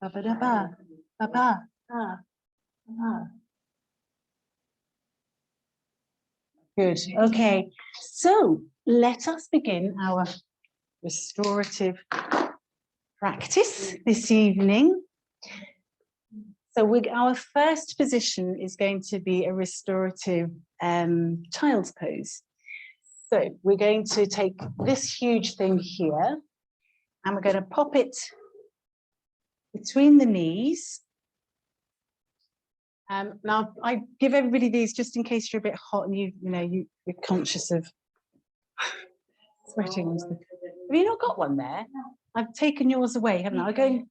Ba ba da ba. Ba ba. Ba. Ba. Good. Okay. So let us begin our restorative practice this evening. So our first position is going to be a restorative child's pose. So we're going to take this huge thing here and we're going to pop it between the knees. Now I give everybody these just in case you're a bit hot and you're conscious of sweating. Have you not got one there? I've taken yours away, haven't I?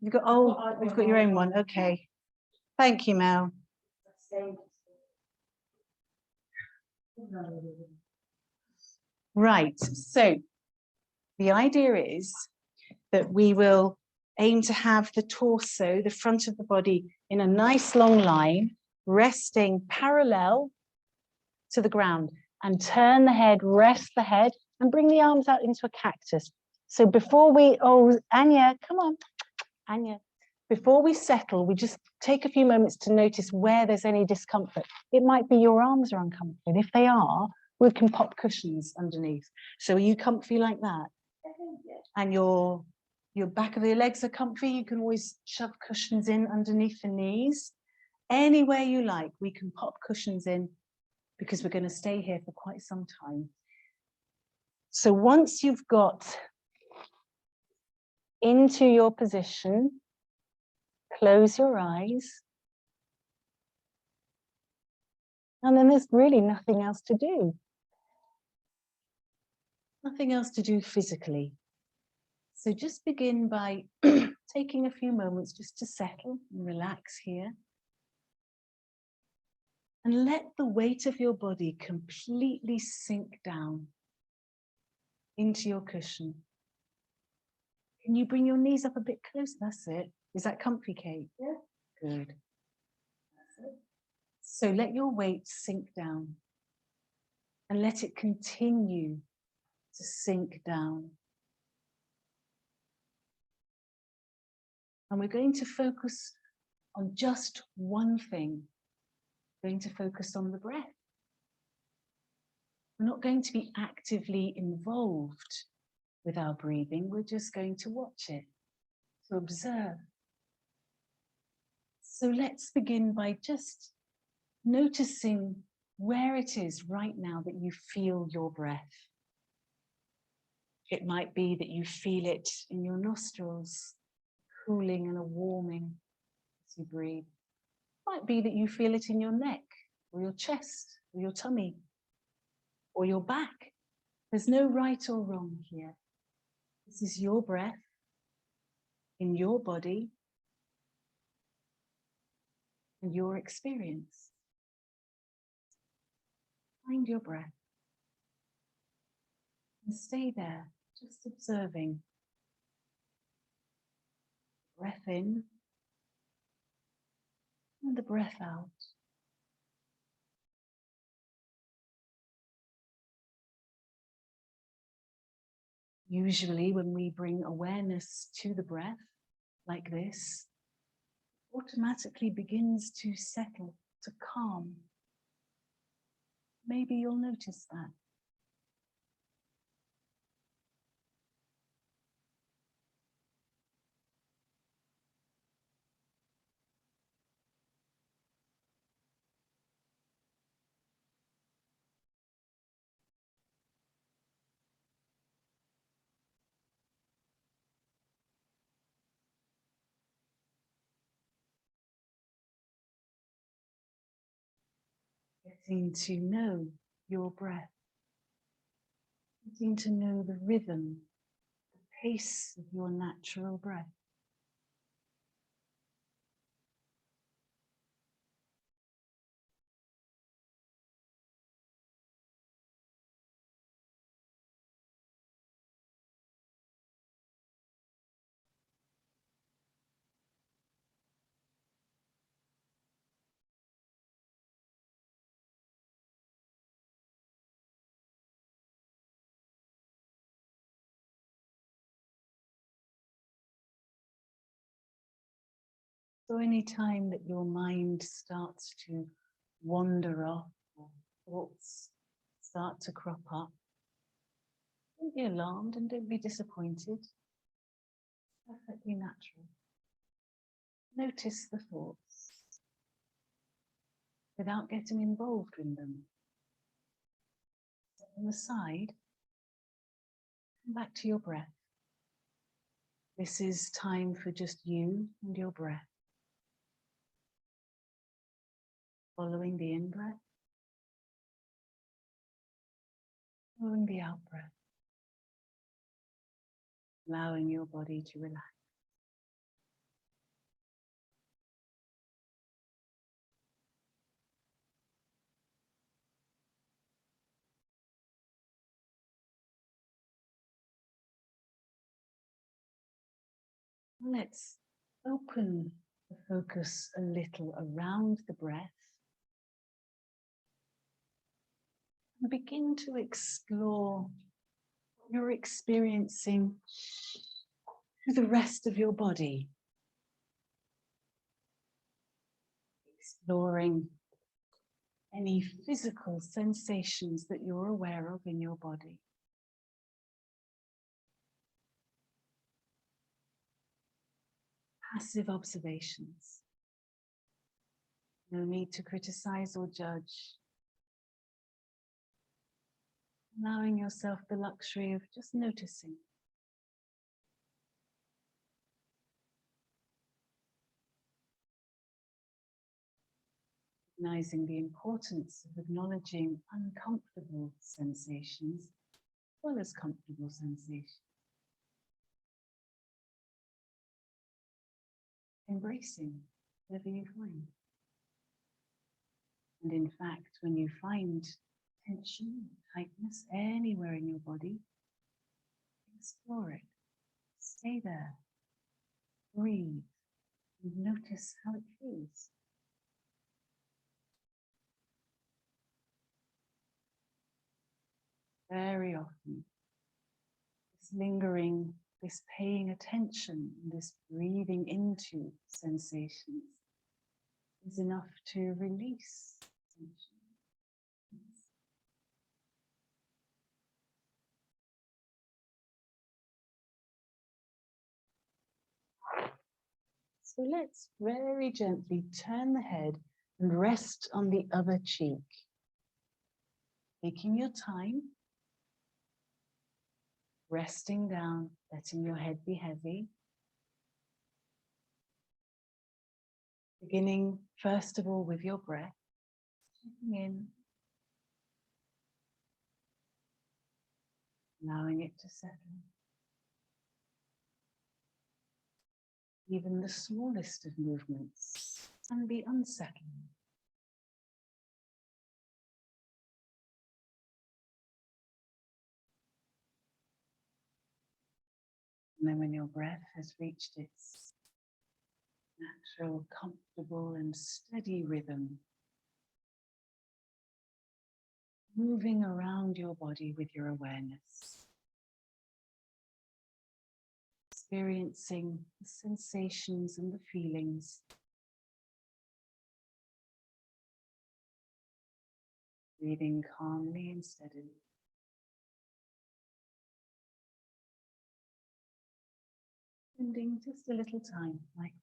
You've got, oh, we've got your own one. Okay. Thank you, Mel. Right. So the idea is that we will aim to have the torso, the front of the body, in a nice long line, resting parallel to the ground, and turn the head, rest the head, and bring the arms out into a cactus. So before we, oh, Anya, come on, Anya. Before we settle, we just take a few moments to notice where there's any discomfort. It might be your arms are uncomfortable. If they are, we can pop cushions underneath. So are you comfy like that? And your back of your legs are comfy, you can always shove cushions in underneath the knees. Anywhere you like, we can pop cushions in because we're going to stay here for quite some time. So once you've got into your position, close your eyes. And then there's really nothing else to do. Nothing else to do physically. So just begin by taking a few moments just to settle and relax here. And let the weight of your body completely sink down into your cushion. Can you bring your knees up a bit closer? That's it. Is that comfy, Kate? Yeah. Good. That's it. So let your weight sink down and let it continue to sink down. And we're going to focus on just one thing. We're going to focus on the breath. We're not going to be actively involved with our breathing. We're just going to watch it, to observe. So let's begin by just noticing where it is right now that you feel your breath. It might be that you feel it in your nostrils, cooling and a warming as you breathe. It might be that you feel it in your neck or your chest or your tummy or your back. There's no right or wrong here. This is your breath in your body and your experience. Find your breath and stay there, just observing. Breath in and the breath out. Usually when we bring awareness to the breath like this, it automatically begins to settle, to calm. Maybe you'll notice that. Getting to know your breath. Getting to know the rhythm, the pace of your natural breath. So any time that your mind starts to wander off or thoughts start to crop up, don't be alarmed and don't be disappointed. Perfectly natural. Notice the thoughts without getting involved in them. Set them aside. Come back to your breath. This is time for just you and your breath. Following the in-breath, following the out-breath, allowing your body to relax. Let's open the focus a little around the breath and begin to explore what you're experiencing through the rest of your body. Exploring any physical sensations that you're aware of in your body. Passive observations. No need to criticize or judge. Allowing yourself the luxury of just noticing. Recognizing the importance of acknowledging uncomfortable sensations as well as comfortable sensations. Embracing whatever you find. And in fact, when you find tension, tightness anywhere in your body, explore it. Stay there. Breathe. And notice how it feels. Very often, this lingering, this paying attention, this breathing into sensations is enough to release tension. So let's very gently turn the head and rest on the other cheek. Taking your time, resting down, letting your head be heavy. Beginning first of all with your breath, checking in, allowing it to settle. Even the smallest of movements can be unsettling. And then when your breath has reached its natural, comfortable and steady rhythm, moving around your body with your awareness, experiencing the sensations and the feelings, breathing calmly and steadily. Spending just a little time like this.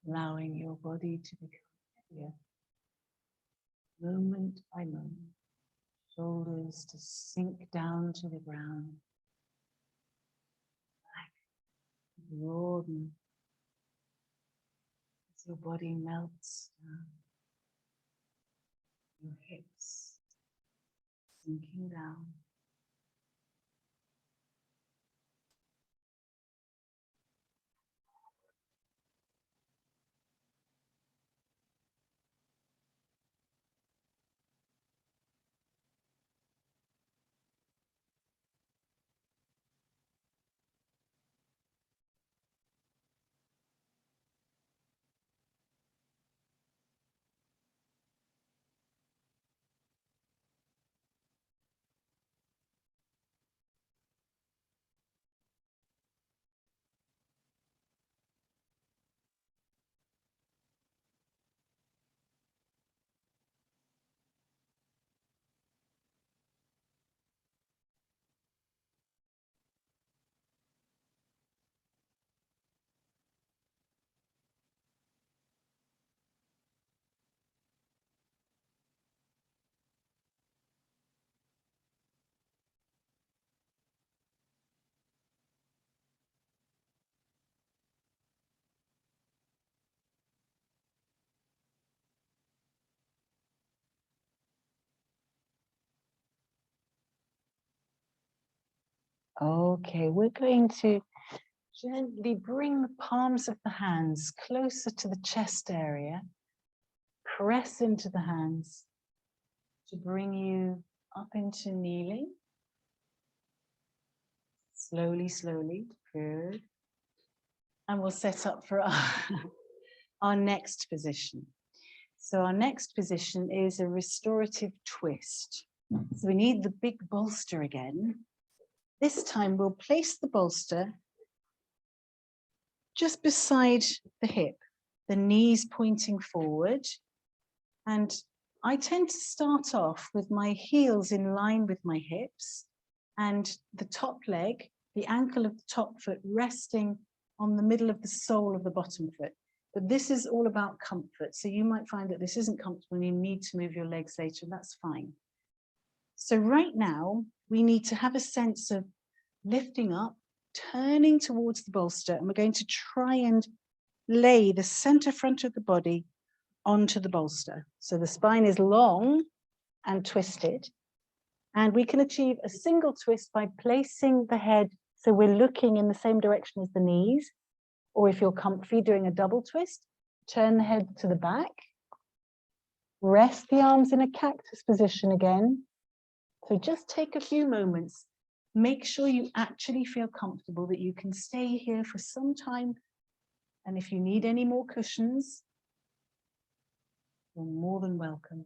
Allowing your body to become heavier, moment by moment. Shoulders to sink down to the ground. Back to broaden as your body melts down. Your hips sinking down. Okay, we're going to gently bring the palms of the hands closer to the chest area. Press into the hands to bring you up into kneeling. Slowly, slowly. Good. And we'll set up for our next position. So our next position is a restorative twist. So we need the big bolster again. This time we'll place the bolster just beside the hip, the knees pointing forward. And I tend to start off with my heels in line with my hips and the top leg, the ankle of the top foot resting on the middle of the sole of the bottom foot. But this is all about comfort. So you might find that this isn't comfortable and you need to move your legs later, and that's fine. So right now, we need to have a sense of lifting up, turning towards the bolster, and we're going to try and lay the center front of the body onto the bolster. So the spine is long and twisted, and we can achieve a single twist by placing the head so we're looking in the same direction as the knees, or if you're comfy doing a double twist, turn the head to the back, rest the arms in a cactus position again. So just take a few moments, make sure you actually feel comfortable, that you can stay here for some time, and if you need any more cushions, you're more than welcome.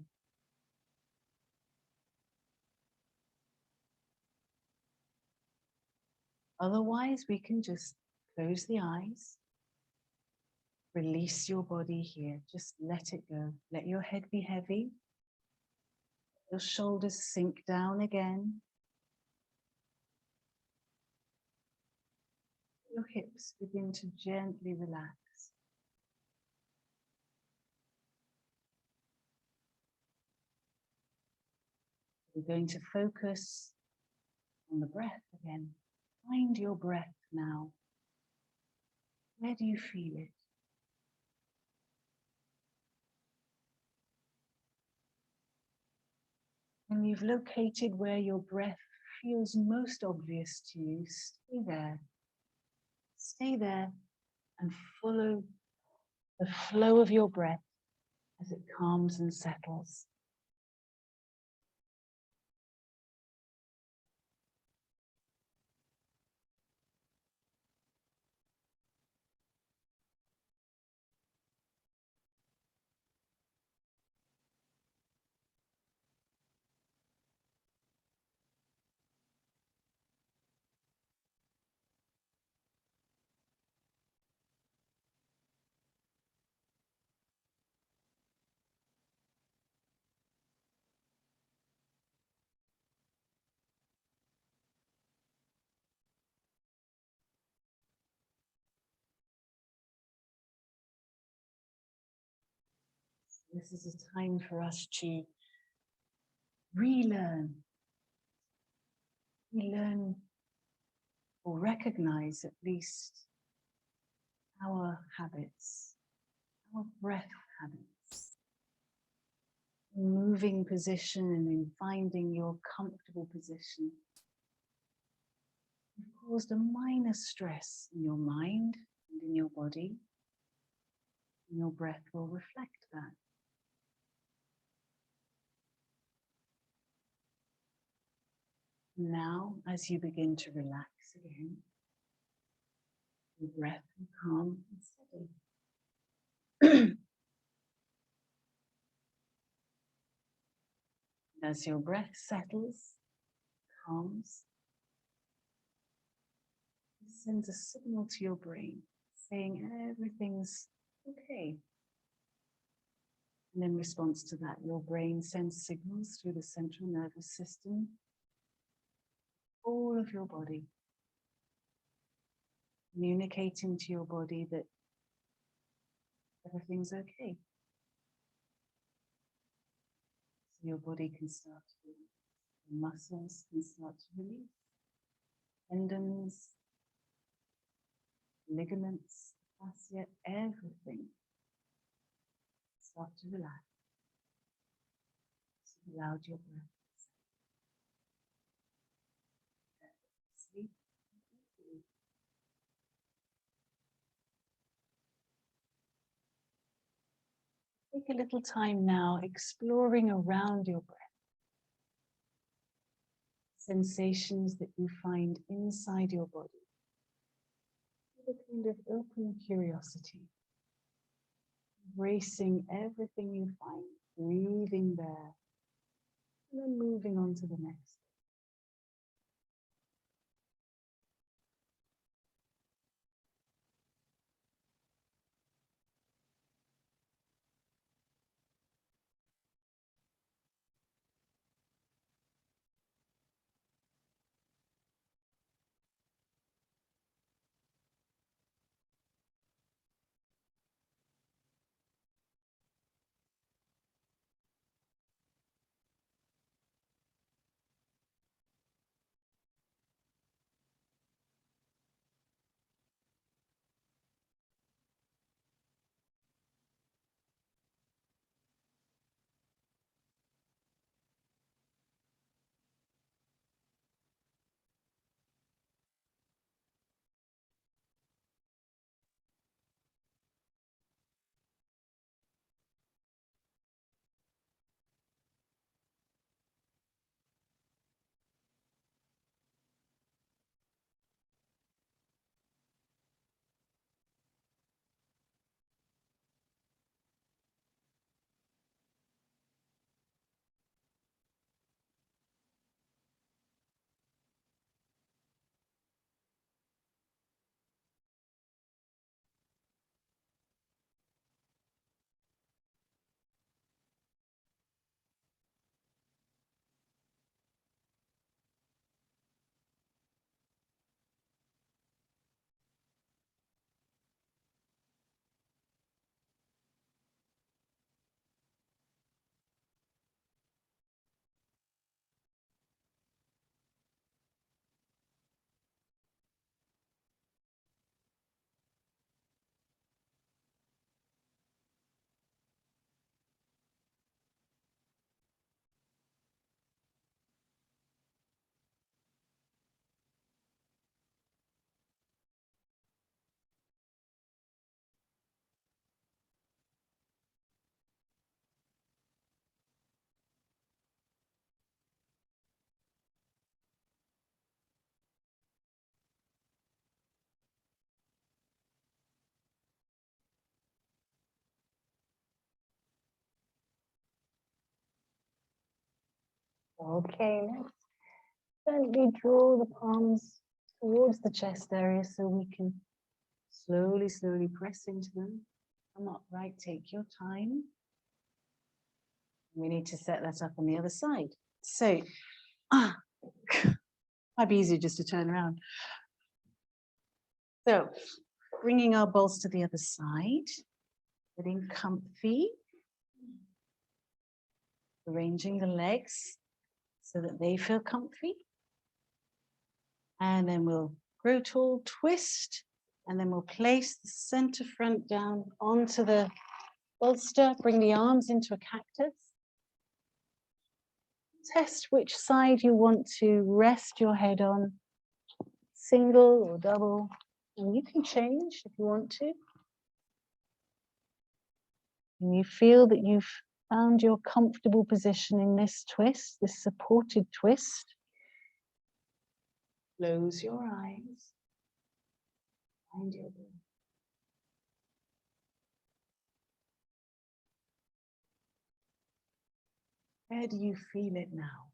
Otherwise, we can just close the eyes, release your body here, just let it go. Let your head be heavy, your shoulders sink down again. Your hips begin to gently relax. We're going to focus on the breath again. Find your breath now. Where do you feel it? When you've located where your breath feels most obvious to you, stay there. Stay there and follow the flow of your breath as it calms and settles. This is a time for us to relearn or recognize at least our habits, our breath habits. Moving position and in finding your comfortable position. You've caused a minor stress in your mind and in your body. And your breath will reflect that. Now, as you begin to relax again, your breath will calm and steady. As your breath settles, calms, it sends a signal to your brain saying everything's okay. And in response to that, your brain sends signals through the central nervous system, all of your body, communicating to your body that everything's okay. So your body can start to release, your muscles can start to release, tendons, ligaments, fascia, everything start to relax. So allowed your breath to sleep. take a little time now exploring around your breath. Sensations that you find inside your body. With a kind of open curiosity. Embracing everything you find, breathing there, and then moving on to the next. Okay, next, gently draw the palms towards the chest area so we can slowly press into them. Come upright, take your time. We need to set that up on the other side. So, might be easier just to turn around. So, bringing our balls to the other side, getting comfy, arranging the legs so that they feel comfy. And then we'll grow tall, twist, and then we'll place the center front down onto the bolster, bring the arms into a cactus. Test which side you want to rest your head on, single or double, and you can change if you want to. And you feel that you've found your comfortable position in this twist, this supported twist. Close your eyes. Find your breath. Where do you feel it now?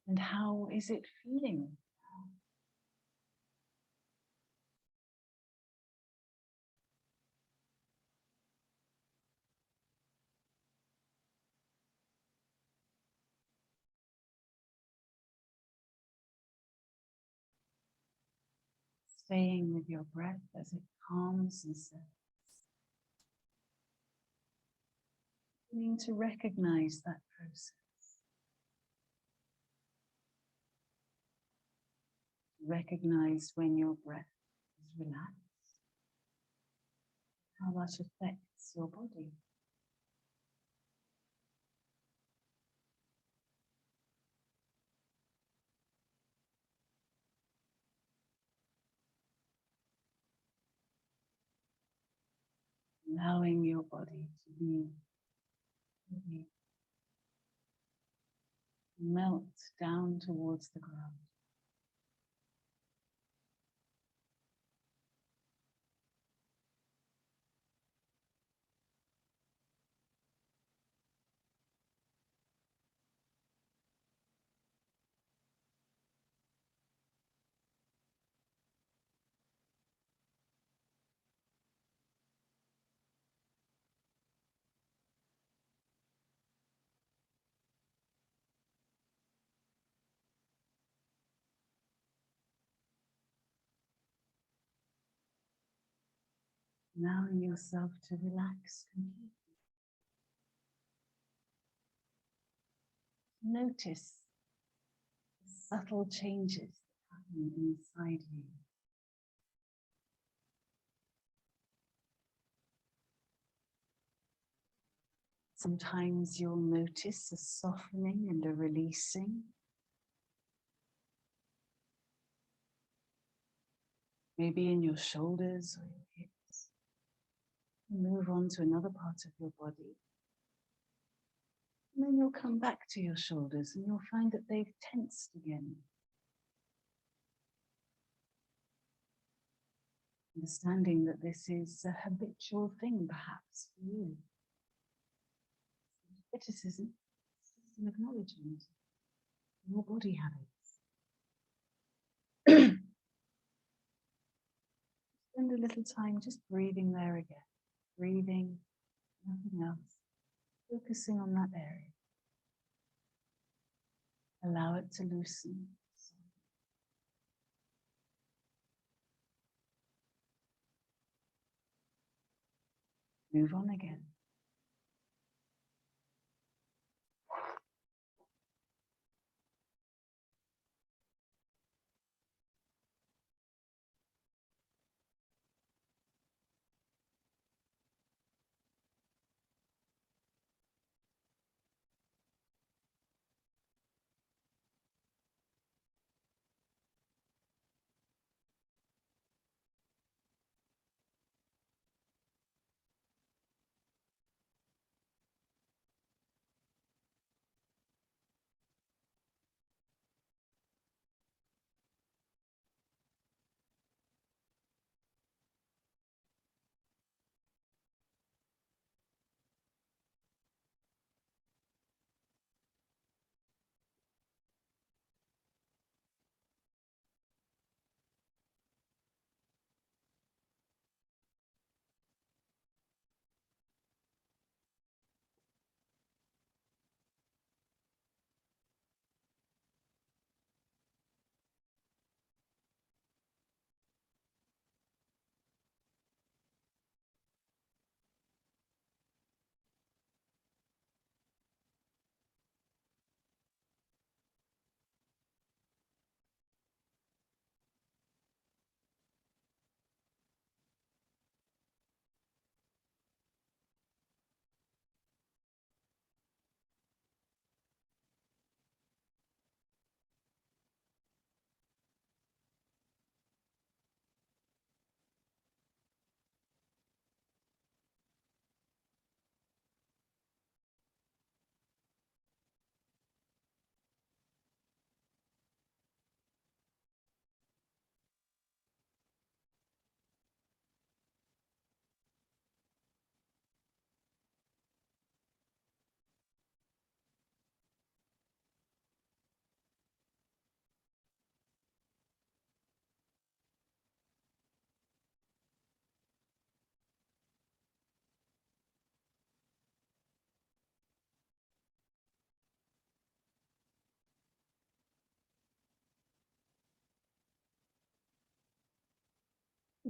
And how is it feeling? Staying with your breath as it calms and settles. Beginning to recognize that process. Recognize when your breath is relaxed, how that affects your body. allowing your body to be melt down towards the ground. Allowing yourself to relax completely. Notice the subtle changes that happen inside you. Sometimes you'll notice a softening and a releasing. Maybe in your shoulders or your hips. Move on to another part of your body. And then you'll come back to your shoulders and you'll find that they've tensed again. Understanding that this is a habitual thing perhaps for you. Criticism, it's just an acknowledgement of your body habits. Spend a little time just breathing there again. Breathing, nothing else. Focusing on that area. Allow it to loosen. Move on again.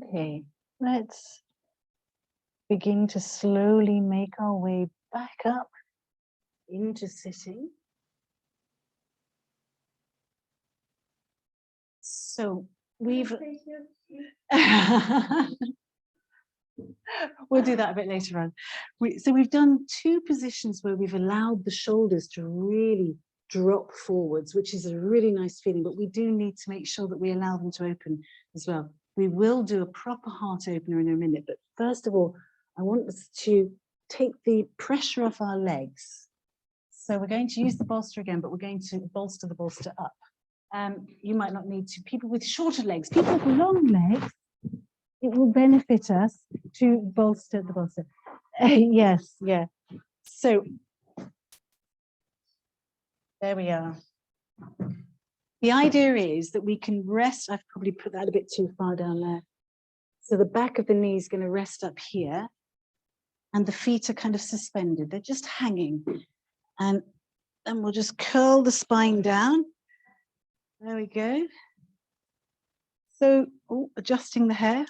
Okay, let's begin to slowly make our way back up into sitting. So we've... We'll do that a bit later on. So we've done two positions where we've allowed the shoulders to really drop forwards, which is a really nice feeling, but we do need to make sure that we allow them to open as well. We will do a proper heart opener in a minute, but first of all, I want us to take the pressure off our legs. So we're going to use the bolster again, but we're going to bolster the bolster up. You might not need to. People with shorter legs, people with long legs, it will benefit us to bolster the bolster. Yes, yeah. So there we are. The idea is that we can rest. I've probably put that a bit too far down there. So the back of the knee is going to rest up here, and the feet are kind of suspended. They're just hanging. And then we'll just curl the spine down. There we go. So, adjusting the hair.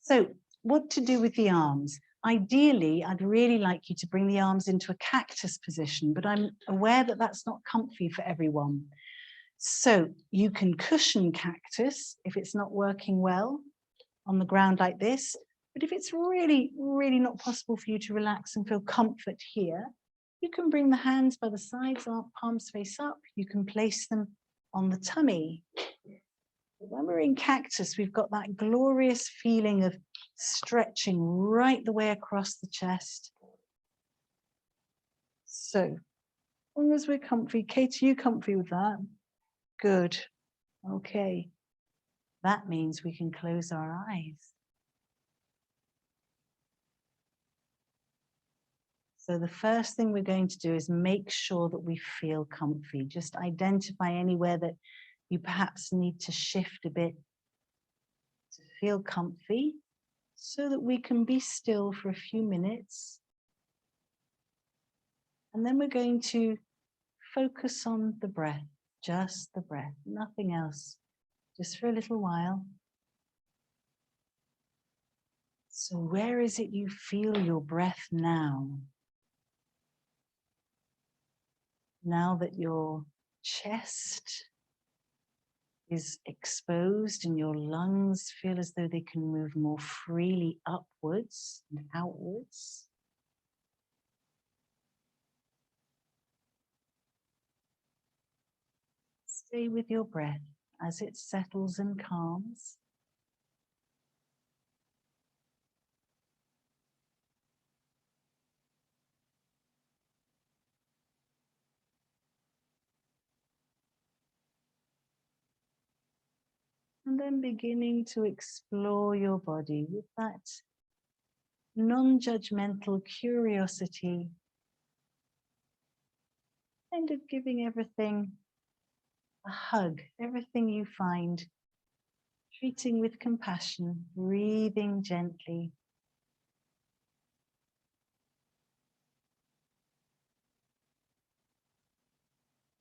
So, what to do with the arms? Ideally, I'd really like you to bring the arms into a cactus position, but I'm aware that that's not comfy for everyone. So you can cushion cactus if it's not working well on the ground like this. But if it's really, really not possible for you to relax and feel comfort here, you can bring the hands by the sides, palms face up. You can place them on the tummy. When we're in cactus, we've got that glorious feeling of stretching right the way across the chest. So, as long as we're comfy, Kate, are you comfy with that? Good. Okay. That means we can close our eyes. So the first thing we're going to do is make sure that we feel comfy. Just identify anywhere that you perhaps need to shift a bit to feel comfy so that we can be still for a few minutes. And then we're going to focus on the breath, just the breath, nothing else, just for a little while. So where is it you feel your breath now? Now that your chest is exposed and your lungs feel as though they can move more freely upwards and outwards. Stay with your breath as it settles and calms. And then beginning to explore your body with that non-judgmental curiosity, kind of giving everything a hug, everything you find, treating with compassion, breathing gently.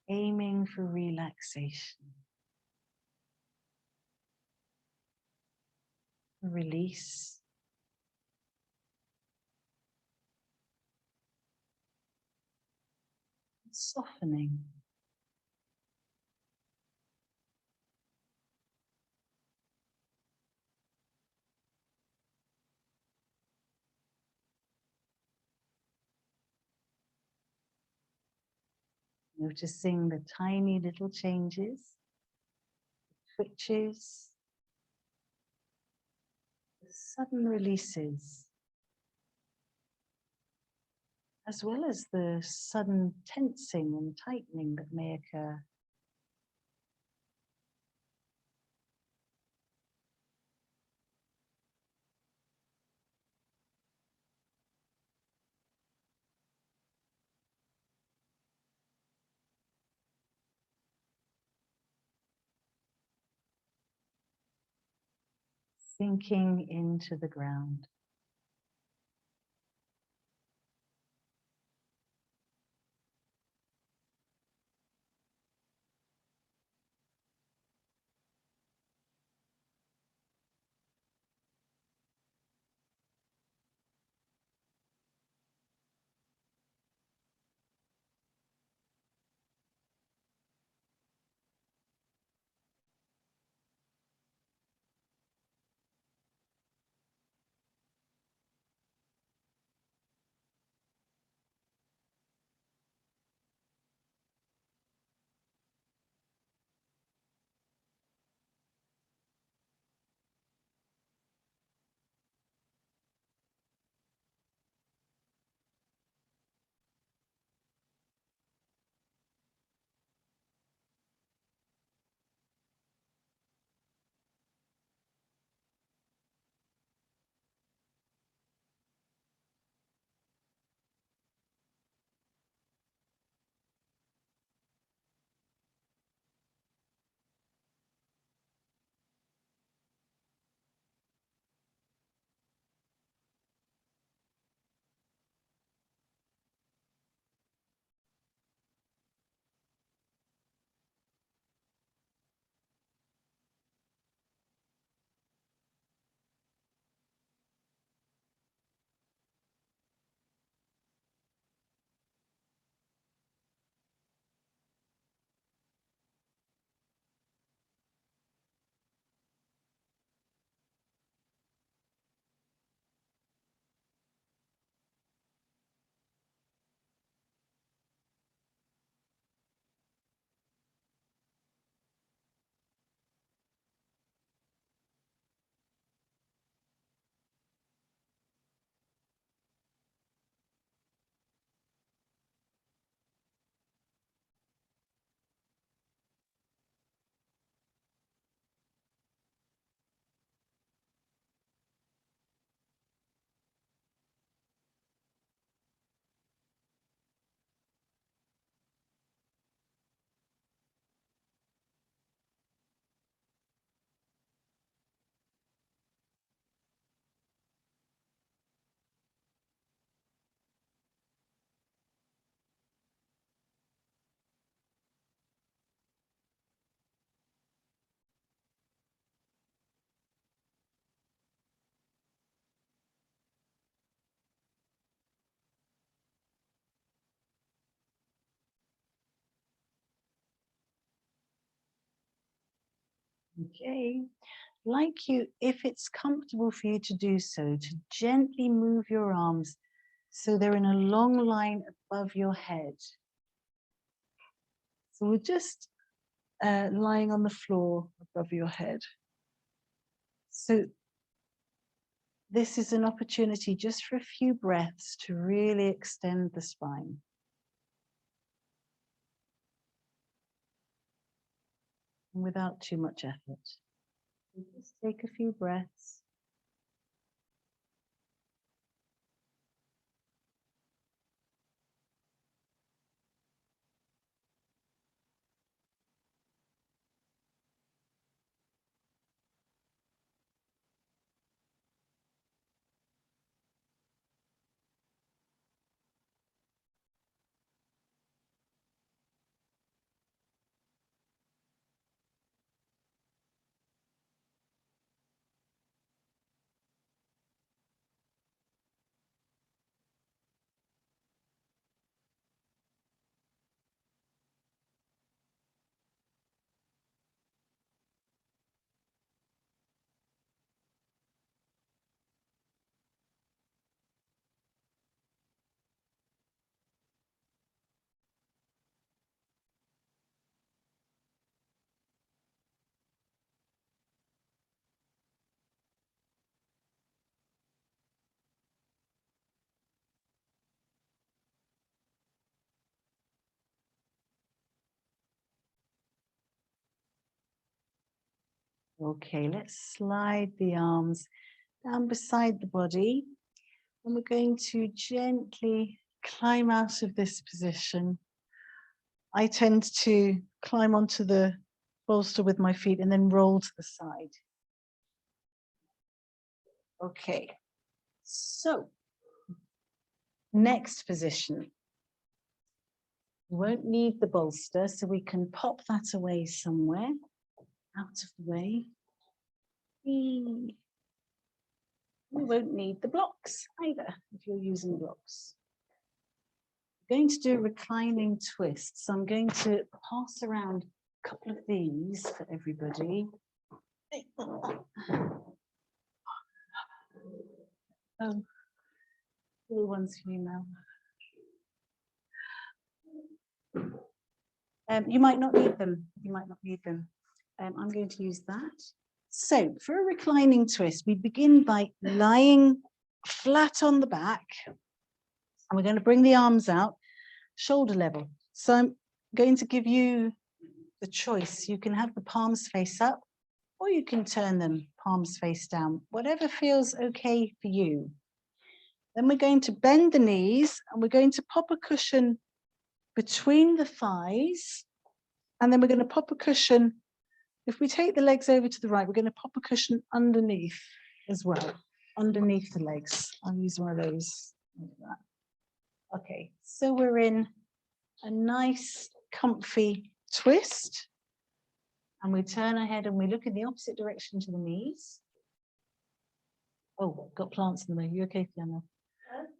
Aiming for relaxation. Release. Softening. Noticing the tiny little changes, twitches, the sudden releases, as well as the sudden tensing and tightening that may occur. Sinking into the ground. Okay. Like you, if it's comfortable for you to do so, to gently move your arms so they're in a long line above your head. So we're just lying on the floor above your head. So this is an opportunity just for a few breaths to really extend the spine. And without too much effort. So just take a few breaths. Okay, let's slide the arms down beside the body. And we're going to gently climb out of this position. I tend to climb onto the bolster with my feet and then roll to the side. Okay, so next position. We won't need the bolster, so we can pop that away somewhere, out of the way. We won't need the blocks either, if you're using blocks. I'm going to do a reclining twist, so I'm going to pass around a couple of these for everybody. Oh, blue ones for you now. You might not need them. You might not need them. I'm going to use that. So for a reclining twist, we begin by lying flat on the back, and we're going to bring the arms out shoulder level. So I'm going to give you the choice. You can have the palms face up, or you can turn them palms face down, whatever feels okay for you. Then we're going to bend the knees, and we're going to pop a cushion between the thighs, and then we're going to pop a cushion. If we take the legs over to the right, we're going to pop a cushion underneath as well, underneath the legs. I'll use one of those like that. Okay, so we're in a nice, comfy twist, and we turn our head and we look in the opposite direction to the knees. Oh, got plants in the way. You okay, Fiona?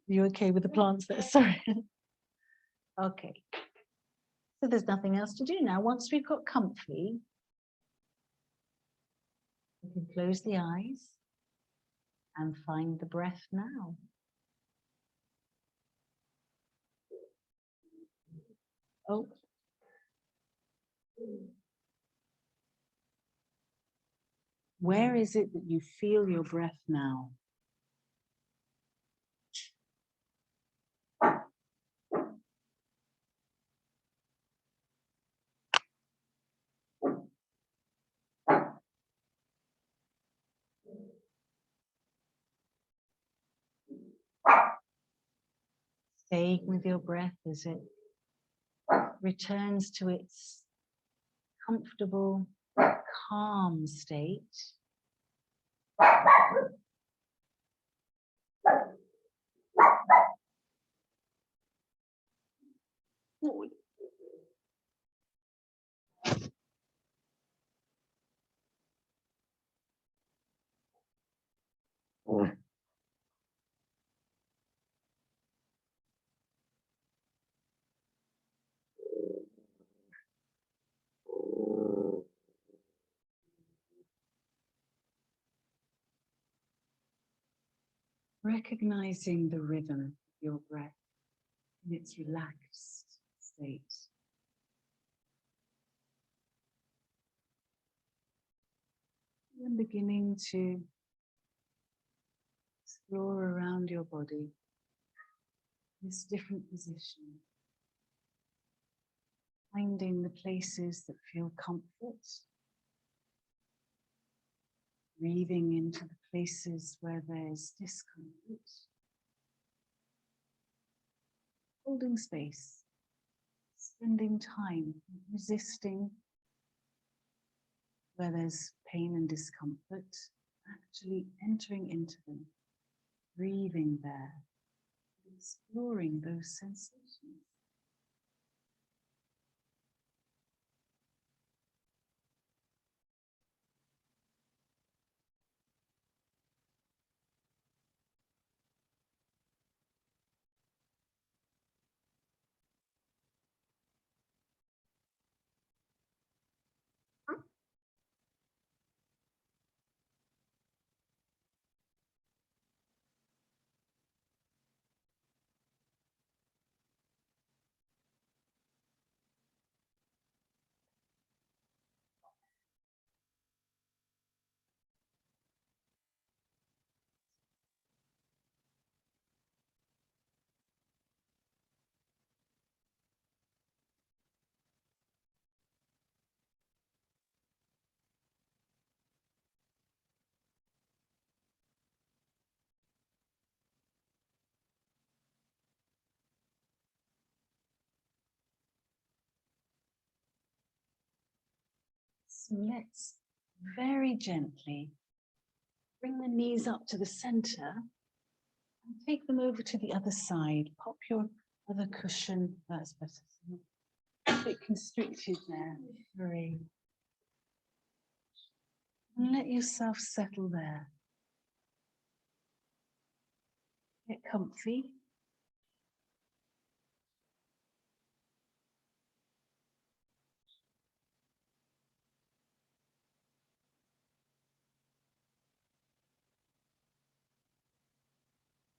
You okay with the plants there? Sorry. Okay. So there's nothing else to do now. Once we've got comfy, we can close the eyes and find the breath now. Oh. Where is it that you feel your breath now? Staying with your breath as it returns to its comfortable, calm state. recognizing the rhythm of your breath in its relaxed state. And beginning to explore around your body this different position, finding the places that feel comfort, breathing into the places where there's discomfort, holding space, spending time resisting where there's pain and discomfort, actually entering into them, breathing there, exploring those sensations. So let's very gently bring the knees up to the center and take them over to the other side. Pop your other cushion, that's better. A bit constricted there, very. And let yourself settle there. Get comfy.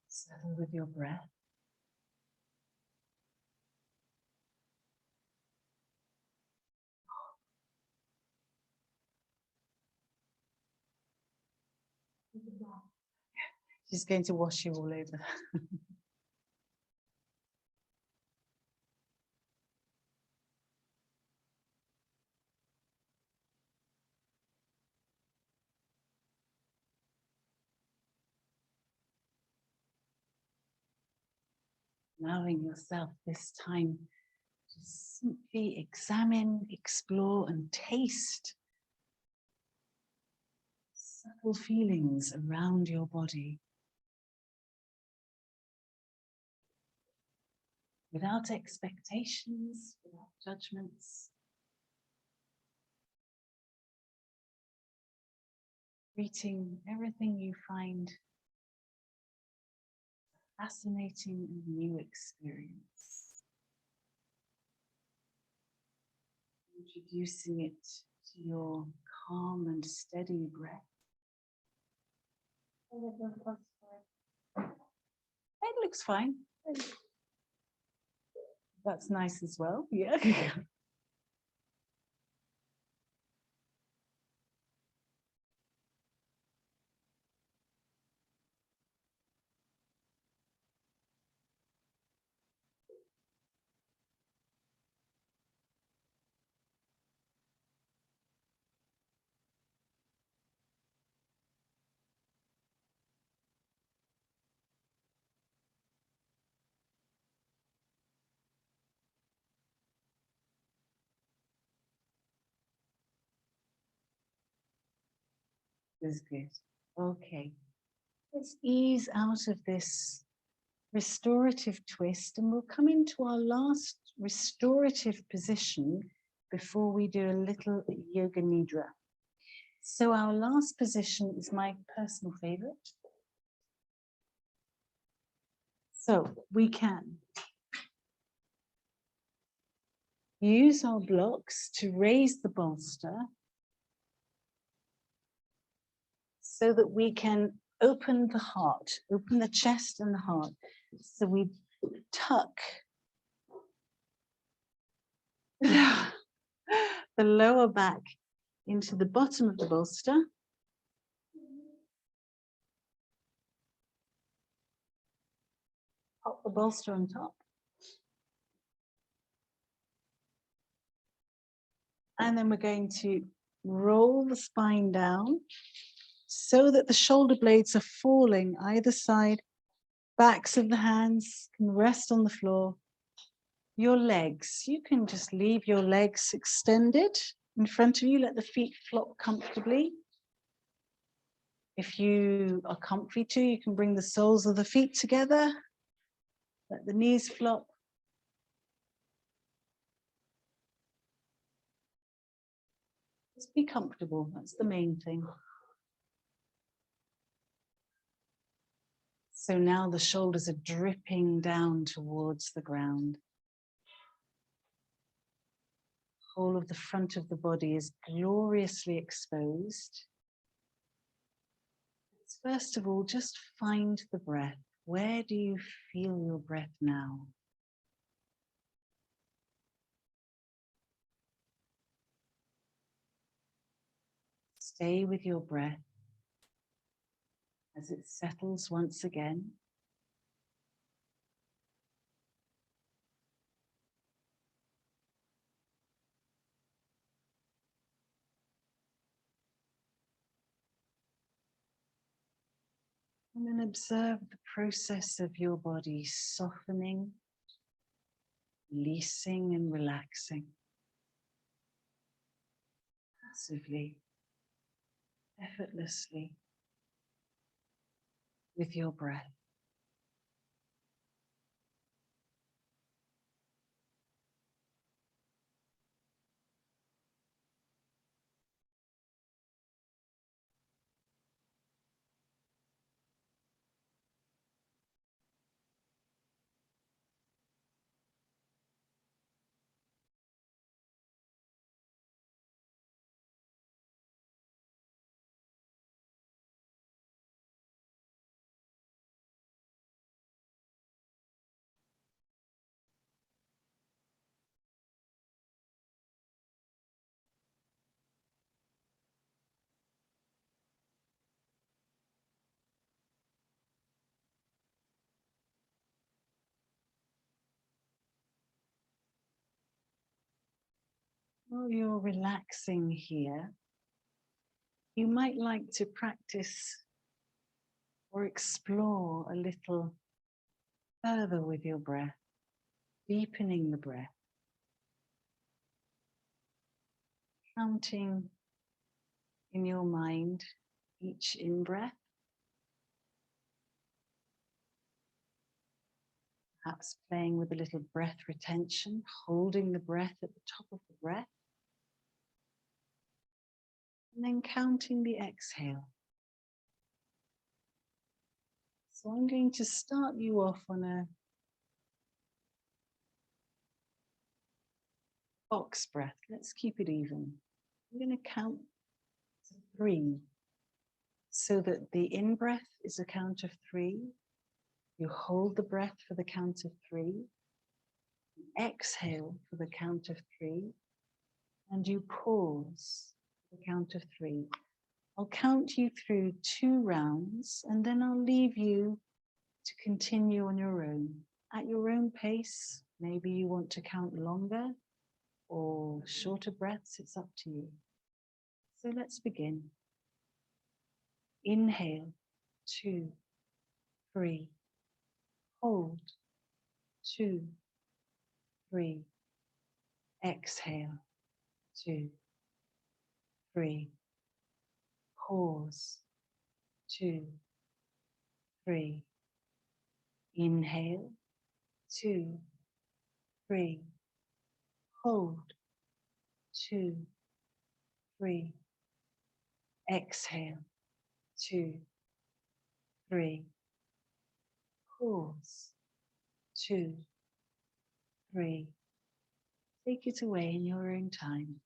Settle with your breath. She's going to wash you all over. Allowing yourself this time to simply examine, explore, and taste subtle feelings around your body. Without expectations, without judgments. Treating everything you find a fascinating and new experience. Introducing it to your calm and steady breath. It looks fine. That's nice as well, yeah. That's good. Okay. Let's ease out of this restorative twist and we'll come into our last restorative position before we do a little yoga nidra. So our last position is my personal favorite. So we can use our blocks to raise the bolster so that we can open the heart, open the chest and the heart. So we tuck the lower back into the bottom of the bolster. Pop the bolster on top. And then we're going to roll the spine down so that the shoulder blades are falling either side. Backs of the hands can rest on the floor. Your legs, you can just leave your legs extended in front of you. Let the feet flop comfortably. If you are comfy too, you can bring the soles of the feet together. Let the knees flop. Just be comfortable, that's the main thing. So now the shoulders are dripping down towards the ground. Whole of the front of the body is gloriously exposed. Let's first of all, just find the breath. Where do you feel your breath now? Stay with your breath as it settles once again. And then observe the process of your body softening, releasing and relaxing. Passively, effortlessly, with your breath. While you're relaxing here, you might like to practice or explore a little further with your breath, deepening the breath, counting in your mind each in-breath, perhaps playing with a little breath retention, holding the breath at the top of the breath, and then counting the exhale. So I'm going to start you off on a box breath. Let's keep it even. I'm going to count to 3 so that the in-breath is a count of 3. You hold the breath for the count of 3. Exhale for the count of 3. And you pause for the count of 3. I'll count you through 2 rounds and then I'll leave you to continue on your own, at your own pace. Maybe you want to count longer or shorter breaths, it's up to you. So let's begin. Inhale, 2, 3. Hold, 2, 3. Exhale, 2, 3. Pause, 2, 3. Inhale, 2, 3. Hold, 2, 3. Exhale, 2, 3. Pause, 2, 3. Take it away in your own time.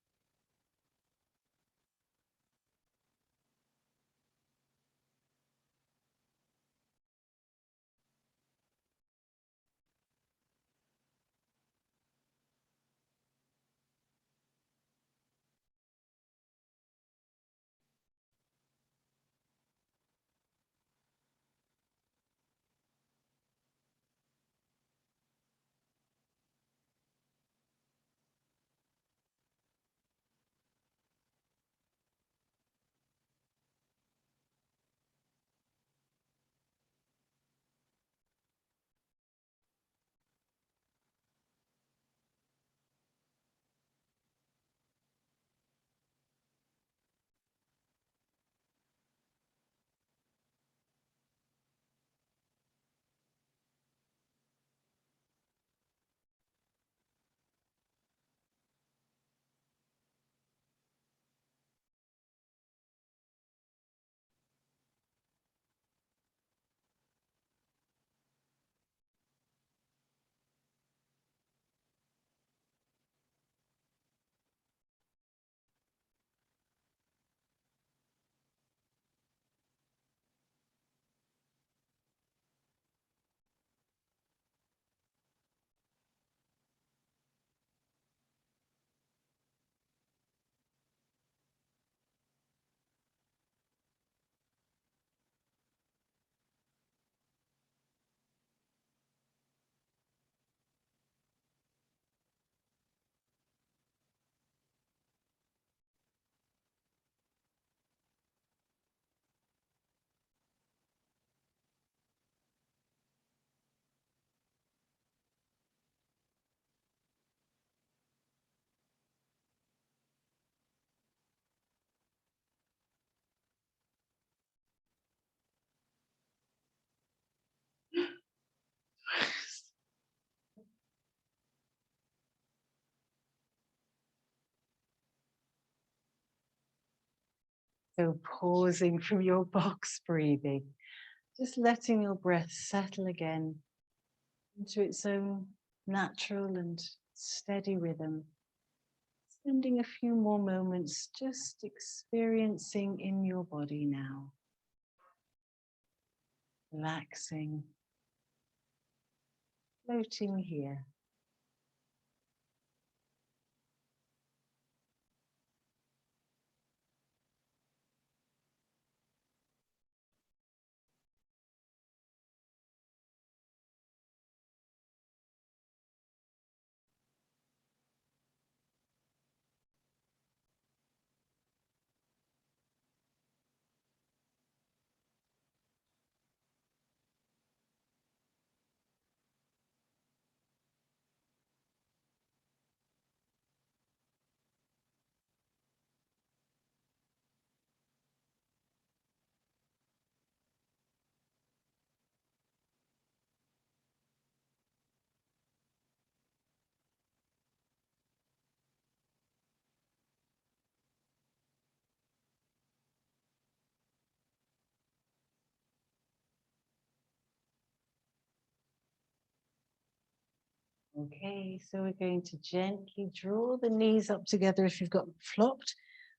So pausing from your box breathing, just letting your breath settle again into its own natural and steady rhythm. Spending a few more moments just experiencing in your body now. Relaxing, floating here. Okay, so we're going to gently draw the knees up together if you've got them flopped,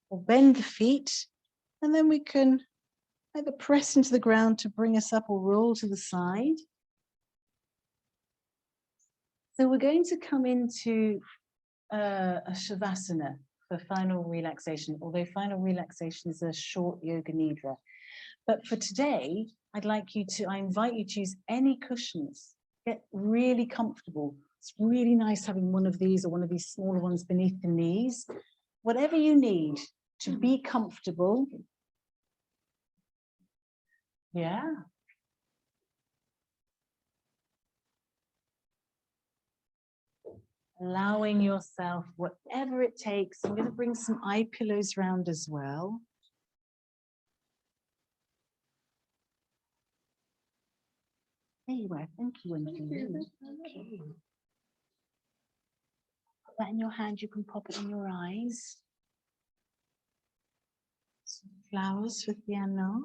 or bend the feet, and then we can either press into the ground to bring us up or roll to the side. So we're going to come into a Shavasana for final relaxation, although final relaxation is a short yoga nidra. But for today, I invite you to use any cushions. Get really comfortable. It's really nice having one of these or one of these smaller ones beneath the knees. Whatever you need to be comfortable. Yeah. Allowing yourself whatever it takes. I'm going to bring some eye pillows round as well. There you are. Thank you, Wendy. Okay. Put that in your hand. You can pop it in your eyes. Some flowers with piano.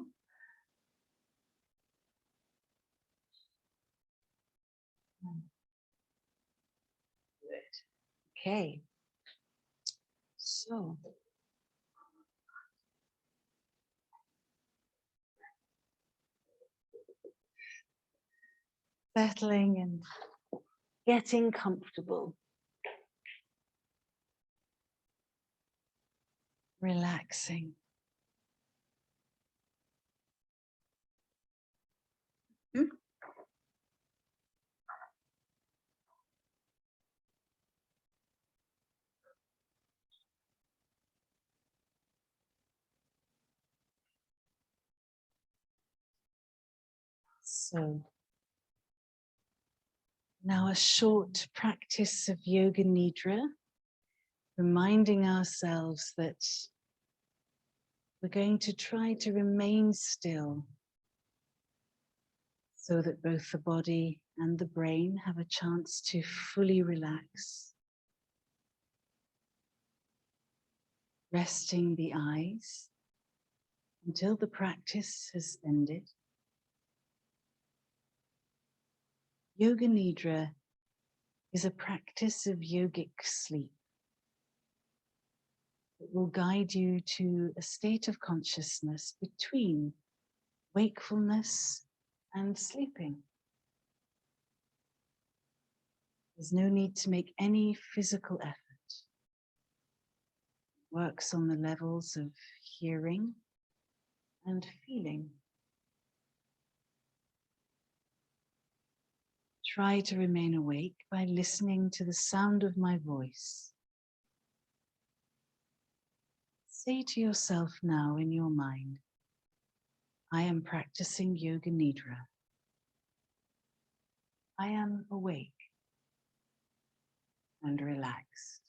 Good. Okay. So. Settling and getting comfortable. Relaxing. So now a short practice of Yoga Nidra, reminding ourselves that we're going to try to remain still so that both the body and the brain have a chance to fully relax. Resting the eyes until the practice has ended. Yoga Nidra is a practice of yogic sleep. It will guide you to a state of consciousness between wakefulness and sleeping. There's no need to make any physical effort. It works on the levels of hearing and feeling. Try to remain awake by listening to the sound of my voice. Say to yourself now in your mind, I am practicing Yoga Nidra. I am awake and relaxed.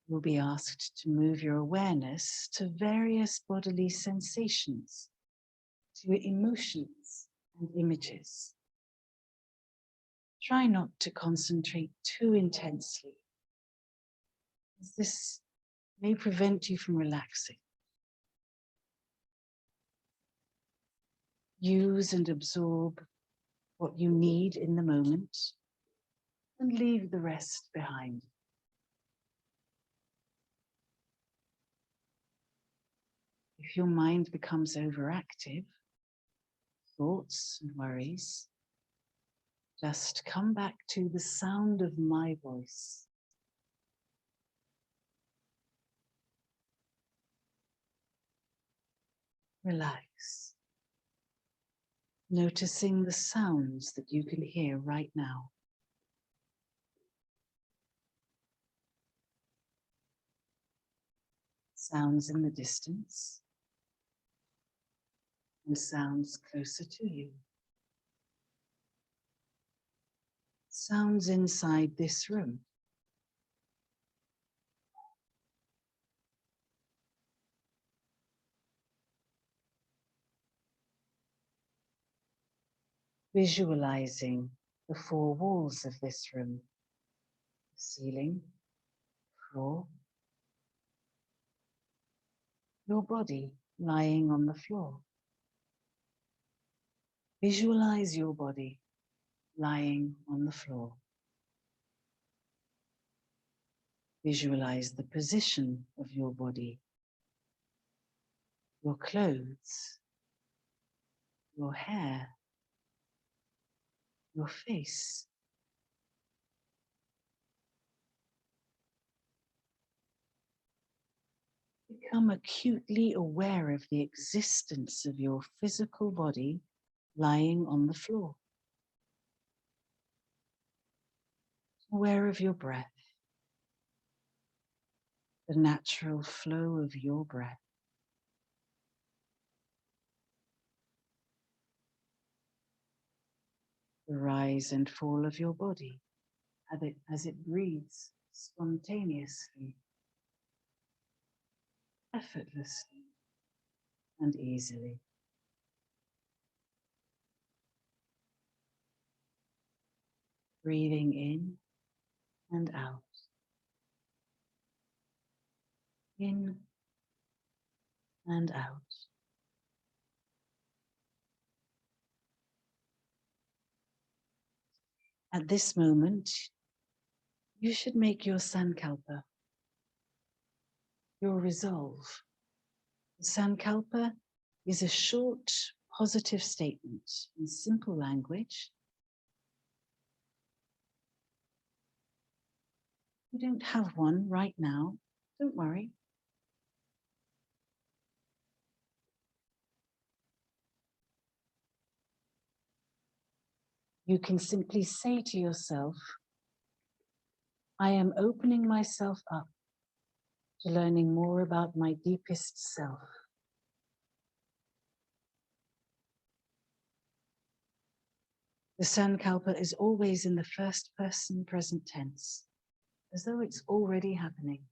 You'll be asked to move your awareness to various bodily sensations, to emotions and images. try not to concentrate too intensely, as this may prevent you from relaxing. Use and absorb what you need in the moment and leave the rest behind. If your mind becomes overactive, thoughts and worries, just come back to the sound of my voice. Relax, noticing the sounds that you can hear right now. Sounds in the distance and sounds closer to you. Sounds inside this room. Visualizing the four walls of this room, the ceiling, floor, your body lying on the floor. Visualize your body lying on the floor. Visualize the position of your body, your clothes, your hair, your face. Become acutely aware of the existence of your physical body lying on the floor. Aware of your breath, the natural flow of your breath. The rise and fall of your body as it breathes spontaneously, effortlessly, and easily. Breathing in and out. In and out. At this moment, you should make your sankalpa, your resolve. The sankalpa is a short, positive statement in simple language. You don't have one right now, don't worry. You can simply say to yourself, I am opening myself up to learning more about my deepest self. The sankalpa is always in the first person present tense, as though it's already happening.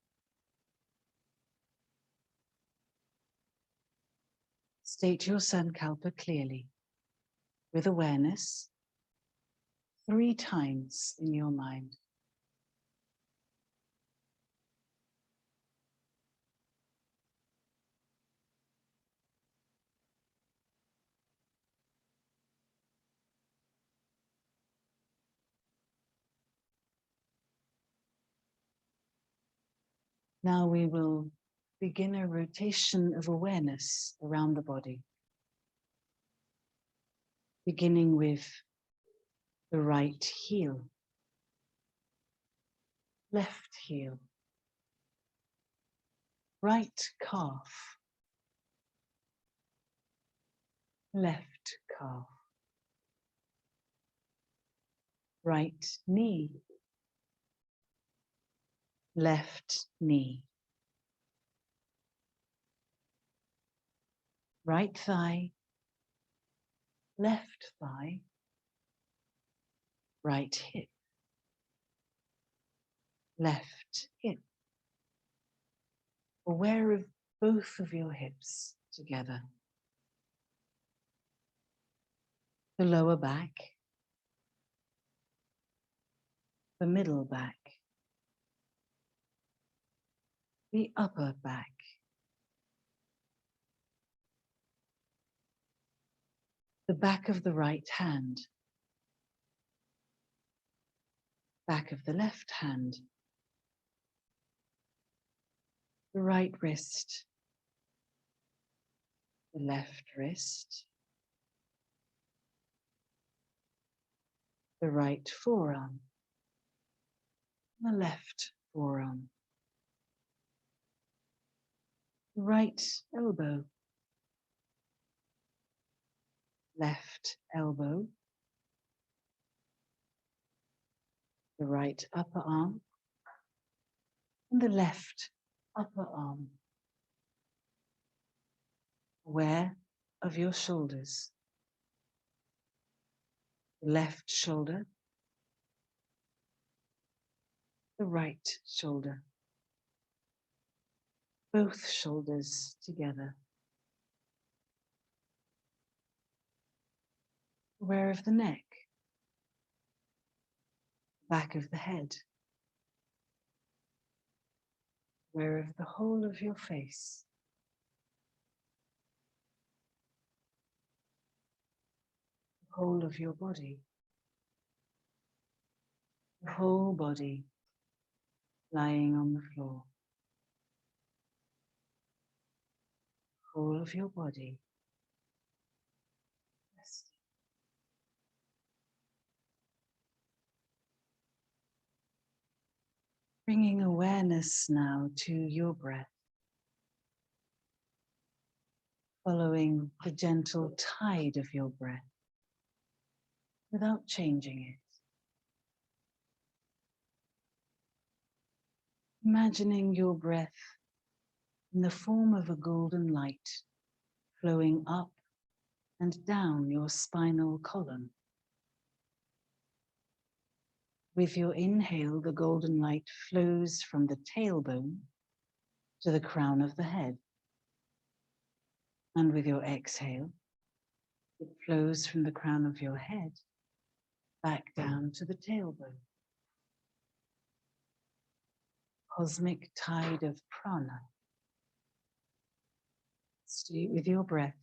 State your sankalpa clearly, with awareness, 3 times in your mind. Now we will begin a rotation of awareness around the body, beginning with the right heel, left heel, right calf, left calf, right knee, left knee, right thigh, left thigh, right hip, left hip. Aware of both of your hips together. The lower back, the middle back, the upper back, the back of the right hand, back of the left hand, the right wrist, the left wrist, the right forearm, the left forearm, the right elbow, left elbow, the right upper arm, and the left upper arm. Aware of your shoulders, the left shoulder, the right shoulder, both shoulders together. Aware of the neck, back of the head, aware of the whole of your face, the whole of your body, the whole body lying on the floor, the whole of your body resting. Bringing awareness now to your breath, following the gentle tide of your breath without changing it. Imagining your breath in the form of a golden light flowing up and down your spinal column. With your inhale, the golden light flows from the tailbone to the crown of the head. And with your exhale, it flows from the crown of your head back down to the tailbone. Cosmic tide of prana. Stay with your breath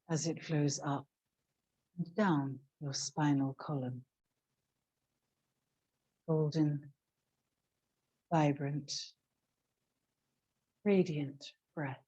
as it flows up and down your spinal column. Golden, vibrant, radiant breath.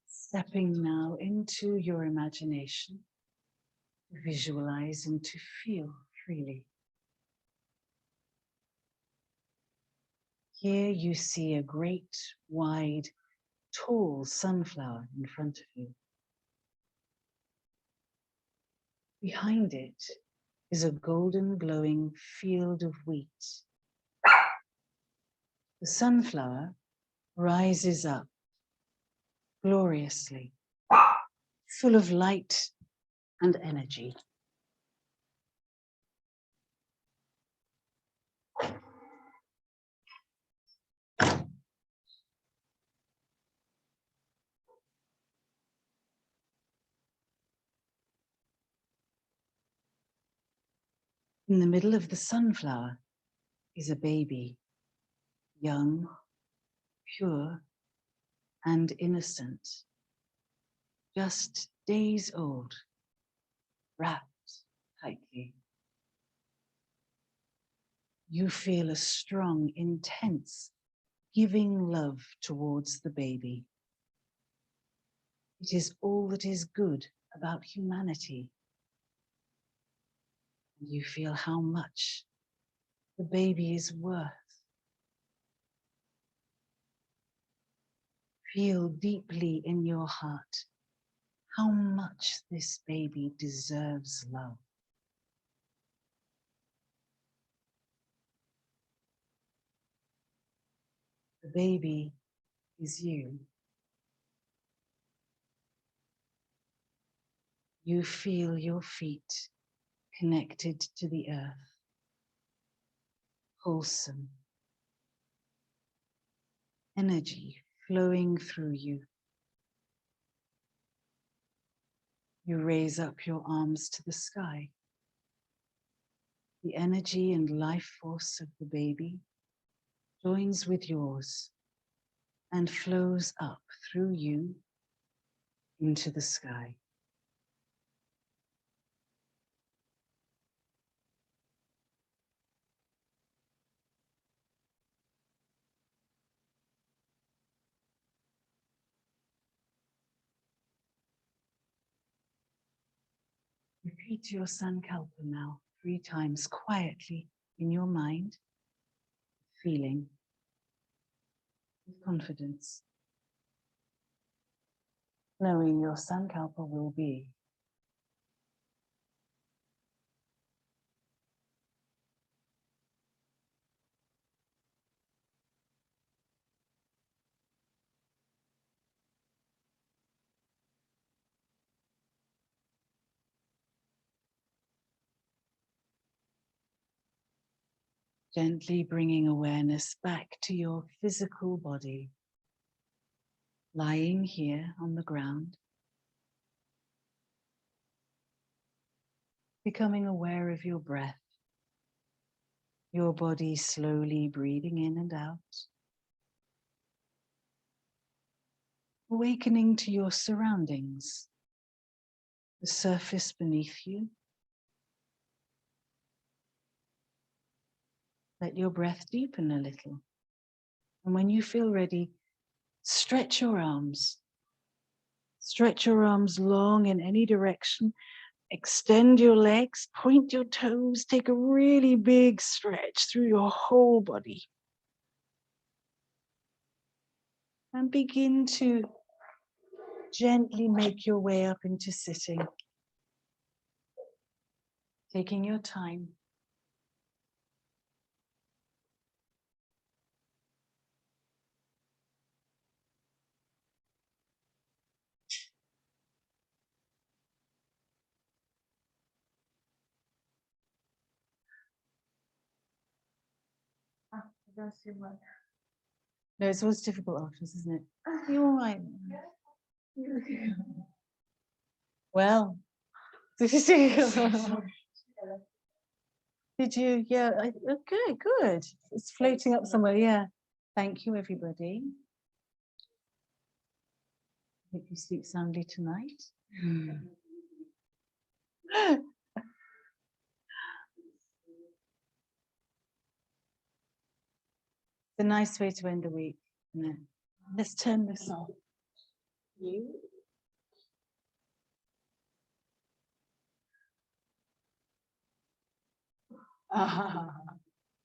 Stepping now into your imagination, to visualize and to feel freely. Here you see a great, wide, tall sunflower in front of you. Behind it is a golden glowing field of wheat. The sunflower rises up gloriously, full of light and energy. In the middle of the sunflower is a baby, young, pure, and innocent, just days old, wrapped tightly. You feel a strong, intense, giving love towards the baby. It is all that is good about humanity. You feel how much the baby is worth. Feel deeply in your heart how much this baby deserves love. The baby is you. You feel your feet connected to the earth, wholesome, energy flowing through you. You raise up your arms to the sky. The energy and life force of the baby joins with yours and flows up through you into the sky. Repeat your Sankalpa now 3 times quietly in your mind, feeling with confidence, knowing your Sankalpa will be. Gently bringing awareness back to your physical body, lying here on the ground, becoming aware of your breath, your body slowly breathing in and out, awakening to your surroundings, the surface beneath you. Let your breath deepen a little. And when you feel ready, stretch your arms. Stretch your arms long in any direction. Extend your legs, point your toes, take a really big stretch through your whole body. And begin to gently make your way up into sitting. Taking your time. No, it's always difficult afterwards, isn't it? You're all right. Well, did you see? Did you? Yeah. Okay, good. It's floating up somewhere. Yeah. Thank you, everybody. Hope you sleep soundly tonight. It's a nice way to end the week. Isn't it? Let's turn this off. You.